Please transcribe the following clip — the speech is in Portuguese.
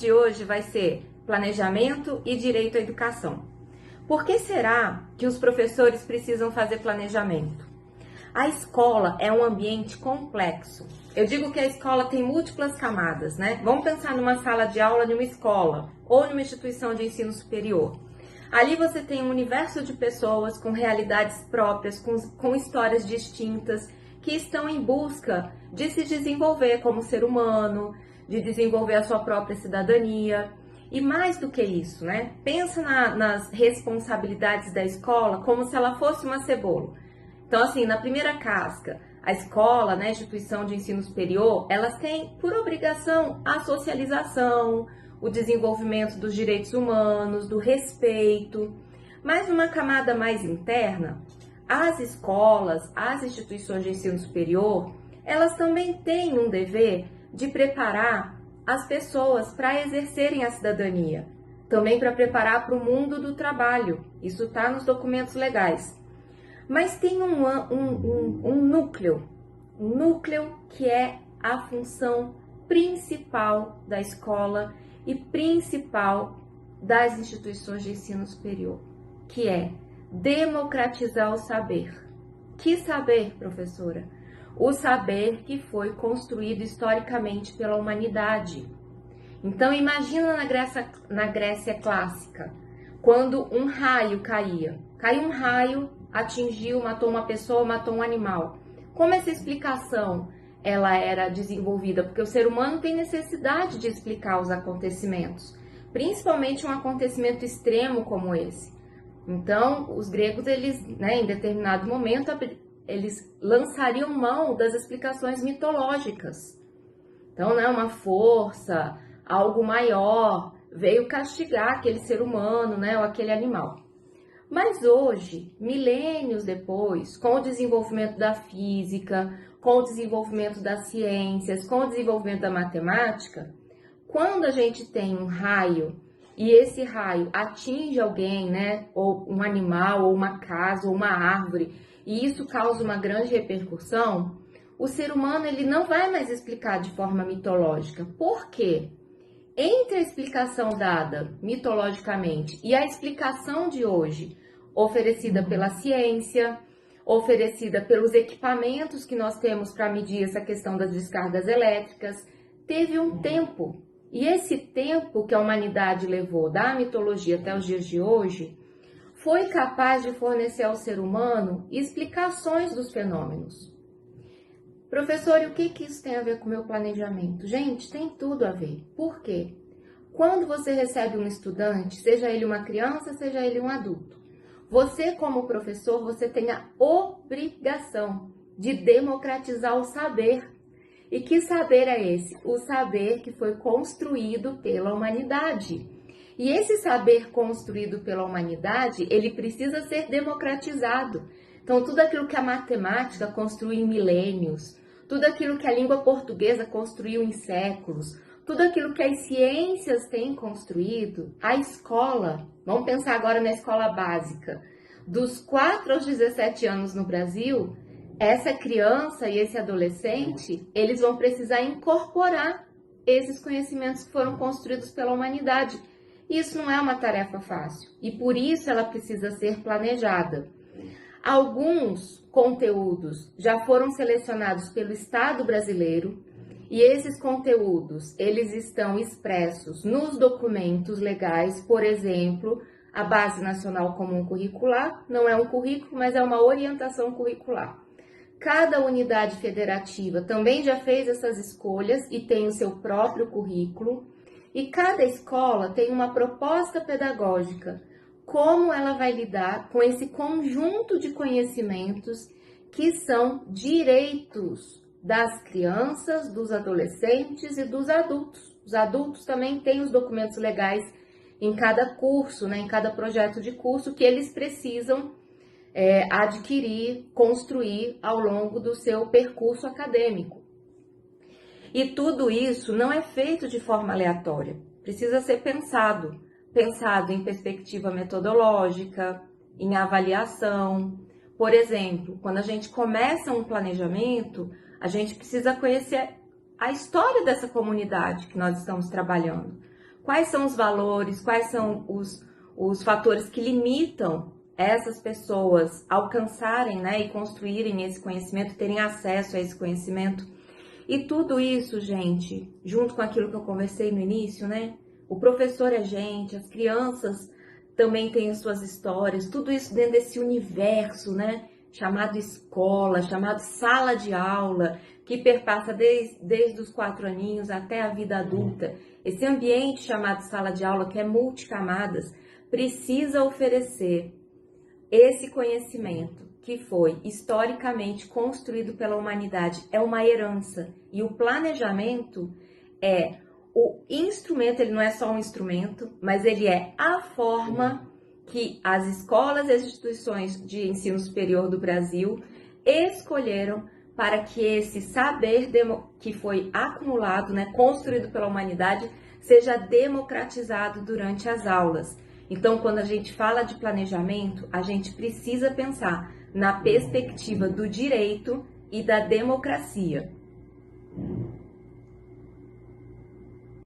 de hoje vai ser planejamento e direito à educação. Por que será que os professores precisam fazer planejamento? A escola é um ambiente complexo. Eu digo que a escola tem múltiplas camadas, né? Vamos pensar numa sala de aula de uma escola ou numa instituição de ensino superior. Ali você tem um universo de pessoas com realidades próprias, com histórias distintas, que estão em busca de se desenvolver como ser humano, de desenvolver a sua própria cidadania. E mais do que isso, né? Pensa nas responsabilidades da escola como se ela fosse uma cebola. Então, assim, na primeira casca, a escola, né, a instituição de ensino superior, elas têm por obrigação a socialização, o desenvolvimento dos direitos humanos, do respeito. Mas numa camada mais interna, as escolas, as instituições de ensino superior, elas também têm um dever de preparar as pessoas para exercerem a cidadania, também para preparar para o mundo do trabalho. Isso está nos documentos legais. Mas tem um núcleo que é a função principal da escola e principal das instituições de ensino superior, que é democratizar o saber. Que saber, professora? O saber que foi construído historicamente pela humanidade. Então, imagina na Grécia clássica, quando um raio caía. Caiu um raio, atingiu, matou uma pessoa, matou um animal. Como essa explicação ela era desenvolvida? Porque o ser humano tem necessidade de explicar os acontecimentos, principalmente um acontecimento extremo como esse. Então, os gregos, eles, né, em determinado momento, eles lançariam mão das explicações mitológicas. Então, né, uma força, algo maior, veio castigar aquele ser humano, né, ou aquele animal. Mas hoje, milênios depois, com o desenvolvimento da física, com o desenvolvimento das ciências, com o desenvolvimento da matemática, quando a gente tem um raio e esse raio atinge alguém, né, ou um animal, ou uma casa, ou uma árvore, e isso causa uma grande repercussão, o ser humano ele não vai mais explicar de forma mitológica. Por quê? Entre a explicação dada mitologicamente e a explicação de hoje, oferecida pela ciência, oferecida pelos equipamentos que nós temos para medir essa questão das descargas elétricas, teve um tempo. E esse tempo que a humanidade levou da mitologia até os dias de hoje, foi capaz de fornecer ao ser humano explicações dos fenômenos. Professor, e o que isso tem a ver com o meu planejamento? Gente, tem tudo a ver. Por quê? Quando você recebe um estudante, seja ele uma criança, seja ele um adulto, você como professor, você tem a obrigação de democratizar o saber. E que saber é esse? O saber que foi construído pela humanidade. E esse saber construído pela humanidade, ele precisa ser democratizado. Então, tudo aquilo que a matemática construiu em milênios, tudo aquilo que a língua portuguesa construiu em séculos, tudo aquilo que as ciências têm construído, a escola, vamos pensar agora na escola básica, dos 4 aos 17 anos no Brasil, essa criança e esse adolescente, eles vão precisar incorporar esses conhecimentos que foram construídos pela humanidade. Isso não é uma tarefa fácil e por isso ela precisa ser planejada. Alguns conteúdos já foram selecionados pelo Estado brasileiro e esses conteúdos, eles estão expressos nos documentos legais, por exemplo, a Base Nacional Comum Curricular, não é um currículo, mas é uma orientação curricular. Cada unidade federativa também já fez essas escolhas e tem o seu próprio currículo. E cada escola tem uma proposta pedagógica, como ela vai lidar com esse conjunto de conhecimentos que são direitos das crianças, dos adolescentes e dos adultos. Os adultos também têm os documentos legais em cada curso, né, em cada projeto de curso que eles precisam adquirir, construir ao longo do seu percurso acadêmico. E tudo isso não é feito de forma aleatória, precisa ser pensado em perspectiva metodológica, em avaliação. Por exemplo, quando a gente começa um planejamento, a gente precisa conhecer a história dessa comunidade que nós estamos trabalhando. quais são os valores, quais são os fatores que limitam essas pessoas alcançarem, né, e construírem esse conhecimento, terem acesso a esse conhecimento. E tudo isso, gente, junto com aquilo que eu conversei no início, né? O professor é gente, as crianças também têm as suas histórias, tudo isso dentro desse universo, né? Chamado escola, chamado sala de aula, que perpassa desde os 4 aninhos até a vida adulta. Esse ambiente chamado sala de aula, que é multicamadas, precisa oferecer esse conhecimento que foi historicamente construído pela humanidade. É uma herança. E o planejamento é o instrumento, ele não é só um instrumento, mas ele é a forma que as escolas e as instituições de ensino superior do Brasil escolheram para que esse saber que foi acumulado, né, construído pela humanidade, seja democratizado durante as aulas. Então, quando a gente fala de planejamento, a gente precisa pensar na perspectiva do direito e da democracia.